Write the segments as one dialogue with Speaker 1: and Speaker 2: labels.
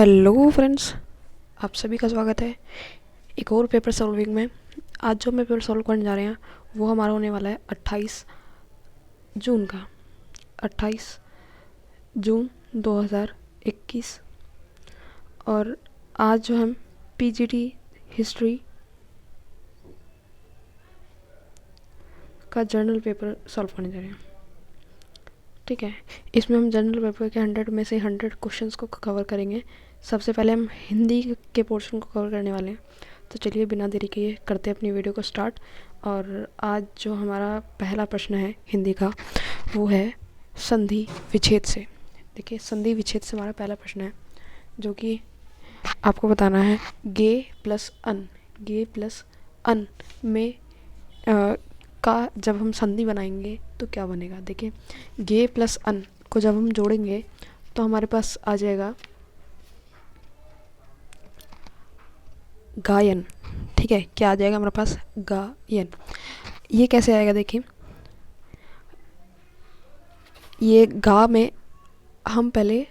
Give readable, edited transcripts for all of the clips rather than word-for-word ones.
Speaker 1: Hello friends, आप सभी का स्वागत है एक और पेपर सॉल्विंग में। आज जो हम पेपर सॉल्व करने जा रहे हैं वो हमारा होने वाला है 28 जून का। 28 जून 2021। और आज जो हम पीजीटी हिस्ट्री का जर्नल पेपर सॉल्व करने जा रहे हैं। ठीक है, इसमें हम जनरल पेपर के 100 में से 100 क्वेश्चंस को कवर करेंगे। सबसे पहले हम हिंदी के पोर्शन को कवर करने वाले हैं। तो चलिए बिना देरी किए करते हैं अपनी वीडियो को स्टार्ट। और आज जो हमारा पहला प्रश्न है हिंदी का वो है संधि विच्छेद से। देखिए, संधि विच्छेद से हमारा पहला प्रश्न है जो कि आपको बताना है गे प्लस अन में का जब हम संधि बनाएंगे तो क्या बनेगा। देखिए, गे प्लस अन को जब हम जोड़ेंगे तो हमारे पास आ जाएगा गायन। ठीक है, क्या आ जाएगा हमारे पास? गायन। ये कैसे आएगा? देखिए, ये गा में हम पहले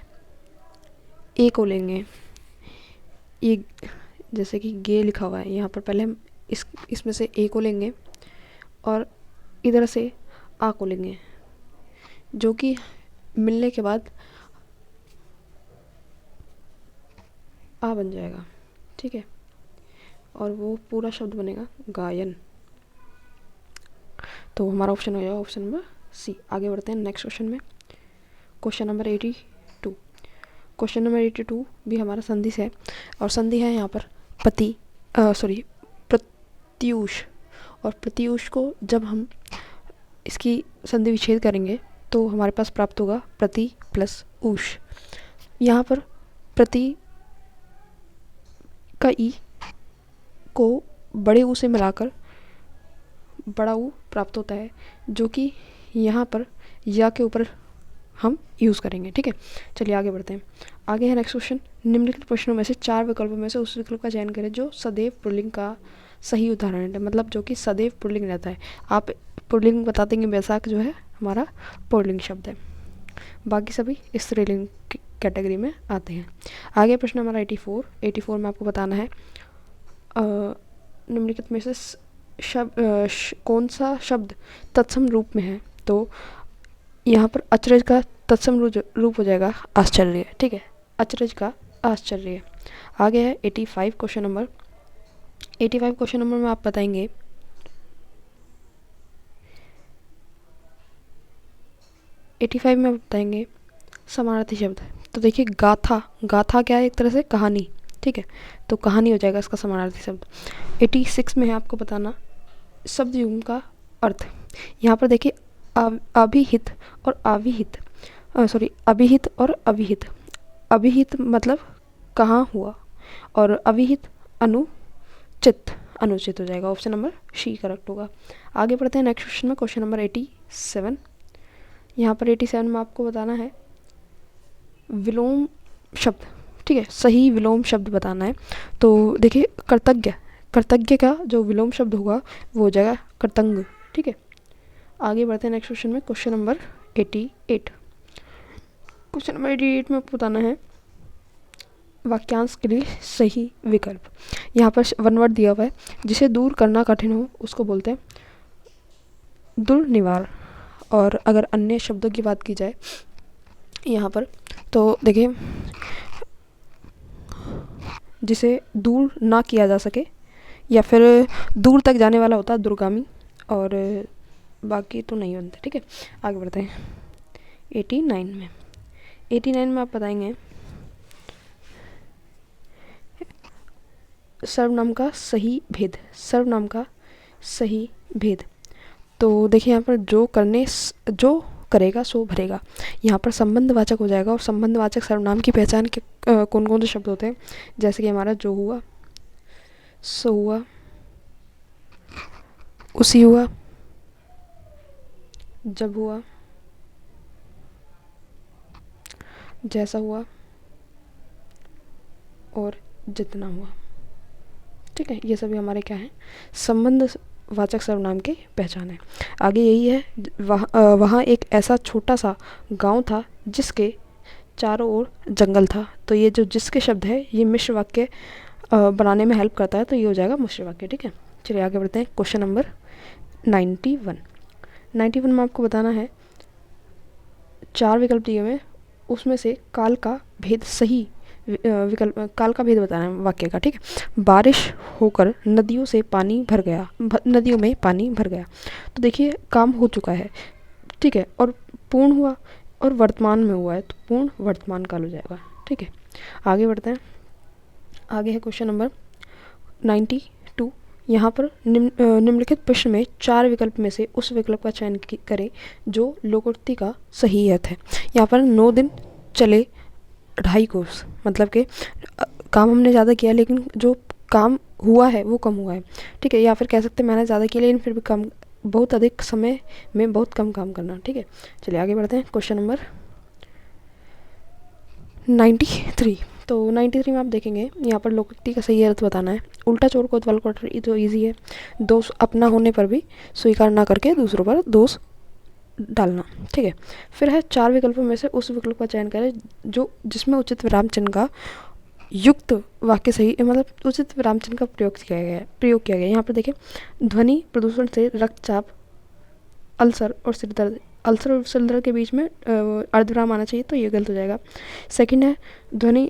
Speaker 1: ए को लेंगे। ये जैसे कि गे लिखा हुआ है यहाँ पर, पहले हम इसमें से ए को लेंगे और इधर से आ को लेंगे, जो कि मिलने के बाद आ बन जाएगा। ठीक है, और वो पूरा शब्द बनेगा गायन। तो हमारा ऑप्शन हो जाएगा ऑप्शन नंबर सी। आगे बढ़ते हैं नेक्स्ट क्वेश्चन में। Question number 82। क्वेश्चन नंबर 82 भी हमारा संधि से है और संधि है यहाँ पर प्रत्यूष। और प्रत्यूष को जब हम इसकी संधि विच्छेद करेंगे तो हमारे पास प्राप्त होगा प्रति प्लस ऊष। यहाँ पर प्रति का ई को बड़े ऊ से मिलाकर बड़ा ऊ प्राप्त होता है, जो कि यहाँ पर या के ऊपर हम यूज़ करेंगे। ठीक है, चलिए आगे बढ़ते हैं। आगे है नेक्स्ट क्वेश्चन। निम्नलिखित प्रश्नों में से 4 विकल्पों में से उस विकल्प का चयन करें जो सदैव पुल्लिंग का सही उदाहरण है। मतलब जो कि सदैव पुल्लिंग रहता है। आप पुल्लिंग बता देंगे, बैसाख जो है हमारा पुल्लिंग शब्द है, बाकी सभी स्त्रीलिंग कैटेगरी में आते हैं। आगे प्रश्न हमारा 84 में आपको बताना है निम्नलिखित में से कौन सा शब्द तत्सम रूप में है। तो यहाँ पर अचरज का तत्सम रूप हो जाएगा आश्चर्य। ठीक है, अचरज का आश्चर्य। आगे है 85 क्वेश्चन नंबर। 85 क्वेश्चन नंबर में आप बताएंगे समानार्थी शब्द। तो देखिए, गाथा क्या है? एक तरह से कहानी। ठीक है, तो कहानी हो जाएगा इसका समानार्थी शब्द। 86 में है आपको बताना शब्द युग्म का अर्थ। यहाँ पर देखिए अभिहित और अविहित। अभिहित मतलब कहाँ हुआ और अविहित अनुचित हो जाएगा। ऑप्शन नंबर सी करेक्ट होगा। आगे बढ़ते हैं नेक्स्ट क्वेश्चन में। Question number 87। यहाँ पर 87 में आपको बताना है विलोम शब्द। ठीक है, सही विलोम शब्द बताना है। तो देखिए, कर्तज्ञ का जो विलोम शब्द होगा वो हो जाएगा कर्तंग। ठीक है, आगे बढ़ते हैं नेक्स्ट क्वेश्चन में। Question number 88। क्वेश्चन नंबर 88 में आपको बताना है वाक्यांश के लिए सही विकल्प। यहाँ पर वन वर्ड दिया हुआ है, जिसे दूर करना कठिन हो उसको बोलते हैं दुर्निवार। और अगर अन्य शब्दों की बात की जाए यहाँ पर, तो देखिए जिसे दूर ना किया जा सके या फिर दूर तक जाने वाला होता है दुर्गामी, और बाकी तो नहीं बनते। ठीक है, आगे बढ़ते हैं 89 में आप बताएंगे सर्वनाम का सही भेद। तो देखिए, यहाँ पर जो करेगा सो भरेगा। यहाँ पर संबंधवाचक हो जाएगा। और संबंधवाचक सर्वनाम की पहचान के कौन कौन से शब्द होते हैं, जैसे कि हमारा जो हुआ, सो हुआ, उसी हुआ, जब हुआ, जैसा हुआ और जितना हुआ। ठीक है, ये सभी हमारे क्या हैं? संबंध वाचक सर्वनाम की पहचान है। आगे यही है, वहाँ एक ऐसा छोटा सा गांव था जिसके चारों ओर जंगल था। तो ये जो जिसके शब्द है ये मिश्र वाक्य बनाने में हेल्प करता है, तो ये हो जाएगा मिश्र वाक्य। ठीक है, चलिए आगे बढ़ते हैं। क्वेश्चन नंबर 91 में आपको बताना है 4 विकल्प दिए हुए, उसमें से काल का भेद सही विकल्प, काल का भेद बताना है वाक्य का। ठीक है, बारिश होकर नदियों में पानी भर गया। तो देखिए काम हो चुका है, ठीक है, और पूर्ण हुआ और वर्तमान में हुआ है, तो पूर्ण वर्तमान काल हो जाएगा। ठीक है, आगे बढ़ते हैं। आगे है क्वेश्चन नंबर 92। यहाँ पर निम्नलिखित प्रश्न में 4 विकल्प में से उस विकल्प का चयन करें जो लोकोक्ति का सही अर्थ है। यहाँ पर 9 दिन चले 2.5 कोस, मतलब कि काम हमने ज़्यादा किया लेकिन जो काम हुआ है वो कम हुआ है। ठीक है, या फिर कह सकते हैं मैंने ज़्यादा किया लेकिन फिर भी कम, बहुत अधिक समय में बहुत कम काम करना। ठीक है, चलिए आगे बढ़ते हैं। Question number 93। तो 93 में आप देखेंगे यहाँ पर लोकोक्ति का सही अर्थ बताना है। उल्टा चोर कोतवाल क्वार्टर, ये तो ईजी है। दोष अपना होने पर भी स्वीकार ना करके दूसरों पर दोष डालना। ठीक है, फिर है 4 विकल्पों में से उस विकल्प का चयन करें जो जिसमें उचित विराम चिन्ह का युक्त वाक्य सही, मतलब उचित विराम चिन्ह का प्रयोग किया गया है। यहाँ पर देखिए ध्वनि प्रदूषण से रक्तचाप, अल्सर और सिरदर्द, अल्सर और सिरदर्द के बीच में अर्धविराम आना चाहिए, तो ये गलत हो जाएगा। सेकंड है ध्वनि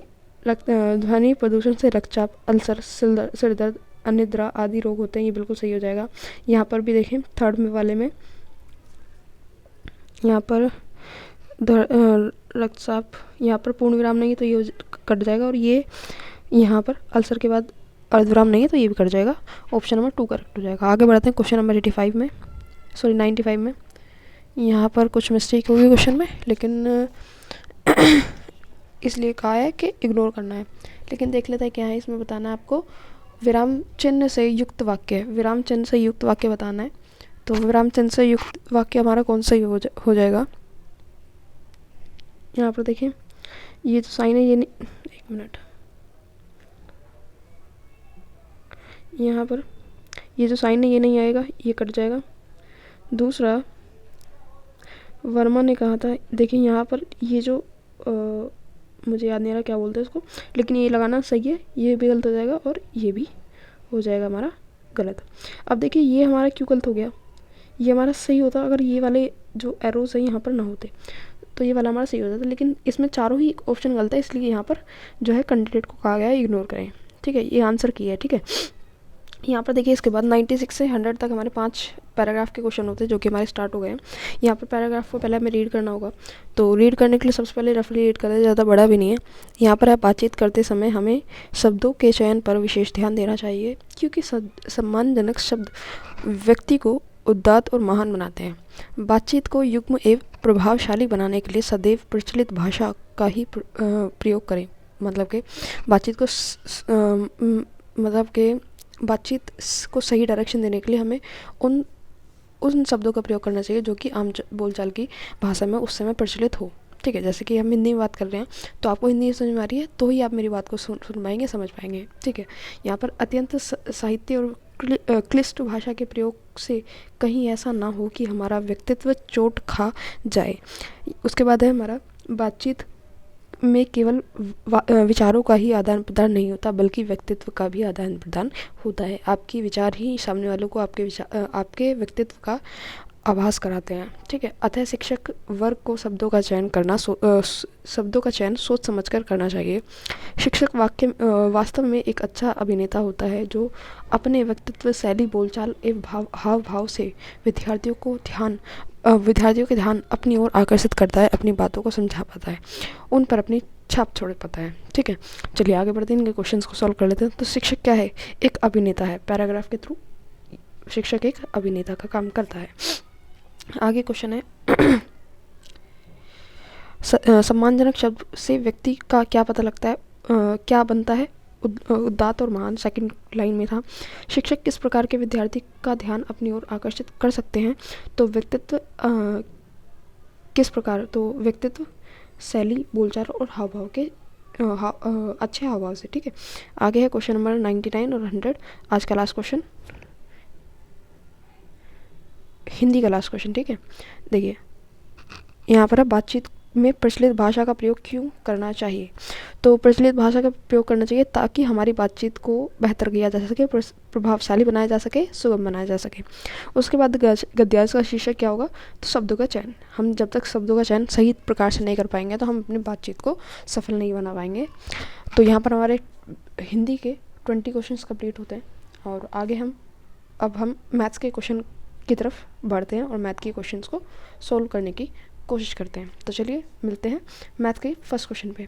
Speaker 1: प्रदूषण से रक्तचाप, अल्सर, सिरदर्द, अनिद्रा आदि रोग होते हैं, ये बिल्कुल सही हो जाएगा। यहाँ पर भी देखें थर्ड में वाले में यहाँ पर रक्तचाप, यहाँ पर पूर्ण विराम नहीं है तो ये कट जाएगा, और ये यहाँ पर अल्सर के बाद अर्धविराम नहीं है तो ये भी कट जाएगा। ऑप्शन नंबर 2 करेक्ट हो जाएगा। आगे बढ़ते हैं क्वेश्चन नंबर 95 में। यहाँ पर कुछ मिस्टेक होगी क्वेश्चन में, लेकिन इसलिए कहा है कि इग्नोर करना है, लेकिन देख लेते हैं क्या है इसमें। बताना है आपको विराम चिन्ह से युक्त वाक्य, विराम चिन्ह से युक्त वाक्य बताना है। तो विराम चिन्ह से युक्त वाक्य हमारा कौन सा हो जाएगा। यहाँ पर देखिए ये जो साइन है ये नहीं, एक मिनट, यहाँ पर ये जो साइन है ये नहीं आएगा, ये कट जाएगा। दूसरा वर्मा ने कहा था, देखिए यहाँ पर ये जो मुझे याद नहीं आ रहा क्या बोलते हैं इसको, लेकिन ये लगाना सही है, ये भी गलत हो जाएगा और ये भी हो जाएगा हमारा गलत। अब देखिए ये हमारा क्यों गलत हो गया, ये हमारा सही होता अगर ये वाले जो एरोस हैं यहाँ पर ना होते, तो ये वाला हमारा सही होता था, लेकिन इसमें चारों ही ऑप्शन गलत है, इसलिए यहाँ पर जो है कैंडिडेट को कहा गया है इग्नोर करें। ठीक है, ये आंसर की है। ठीक है, यहाँ पर देखिए इसके बाद 96 से 100 तक हमारे 5 पैराग्राफ के क्वेश्चन होते हैं जो कि हमारे स्टार्ट हो गए हैं। यहाँ पर पैराग्राफ को पहले हमें रीड करना होगा, तो रीड करने के लिए सबसे पहले रफली रीड करें, ज़्यादा बड़ा भी नहीं है। यहाँ पर आप बातचीत करते समय हमें शब्दों के चयन पर विशेष ध्यान देना चाहिए, क्योंकि सम्मानजनक शब्द व्यक्ति को उदात्त और महान बनाते हैं। बातचीत को युग्म एवं प्रभावशाली बनाने के लिए सदैव प्रचलित भाषा का ही प्रयोग करें। मतलब कि बातचीत को बातचीत को सही डायरेक्शन देने के लिए हमें उन शब्दों का प्रयोग करना चाहिए जो कि आम बोलचाल की भाषा में उस समय प्रचलित हो। ठीक है, जैसे कि हम हिंदी में बात कर रहे हैं तो आपको हिंदी समझ में आ रही है तो ही आप मेरी बात को सुन पाएंगे, समझ पाएंगे। ठीक है, यहाँ पर अत्यंत साहित्य और क्लिष्ट भाषा के प्रयोग से कहीं ऐसा ना हो कि हमारा व्यक्तित्व चोट खा जाए। उसके बाद है हमारा बातचीत में केवल विचारों का ही आदान प्रदान नहीं होता, बल्कि व्यक्तित्व का भी आदान प्रदान होता है। आपके विचार ही सामने वालों को आपके व्यक्तित्व का आभास कराते हैं। ठीक है, अतः शिक्षक वर्ग को शब्दों का चयन सोच समझकर करना चाहिए। शिक्षक वास्तव में एक अच्छा अभिनेता होता है जो अपने व्यक्तित्व, शैली, बोलचाल एवं हाव भाव से विद्यार्थियों के ध्यान अपनी ओर आकर्षित करता है, अपनी बातों को समझा पाता है, उन पर अपनी छाप छोड़ पाता है। ठीक है, चलिए आगे बढ़ते हैं, इनके क्वेश्चंस को सॉल्व कर लेते हैं। तो शिक्षक क्या है, एक अभिनेता है। पैराग्राफ के थ्रू शिक्षक एक अभिनेता का काम करता है। आगे क्वेश्चन है सम्मानजनक शब्द से व्यक्ति का क्या पता लगता है, क्या बनता है, उदात्त और महान। सेकंड लाइन में था शिक्षक किस प्रकार के विद्यार्थी का ध्यान अपनी ओर आकर्षित कर सकते हैं, तो व्यक्तित्व किस प्रकार, तो व्यक्तित्व, शैली, बोलचाल और हाव भाव के अच्छे हाव भाव से। ठीक है, आगे है क्वेश्चन नंबर 99 और 100, आज का लास्ट क्वेश्चन, हिंदी का लास्ट क्वेश्चन। ठीक है, देखिए यहाँ पर है बातचीत में प्रचलित भाषा का प्रयोग क्यों करना चाहिए? तो प्रचलित भाषा का प्रयोग करना चाहिए ताकि हमारी बातचीत को बेहतर किया जा सके, प्रभावशाली बनाया जा सके, सुगम बनाया जा सके। उसके बाद गद्यांश का शीर्षक क्या होगा? तो शब्दों का चयन। हम जब तक शब्दों का चयन सही प्रकार से नहीं कर पाएंगे तो हम अपनी बातचीत को सफल नहीं बना पाएंगे। तो यहाँ पर हमारे हिंदी के 20 क्वेश्चंस कंप्लीट होते हैं और आगे अब हम मैथ्स के क्वेश्चन की तरफ बढ़ते हैं और मैथ के क्वेश्चंस को सोल्व करने की कोशिश करते हैं। तो चलिए मिलते हैं मैथ के फर्स्ट क्वेश्चन पे।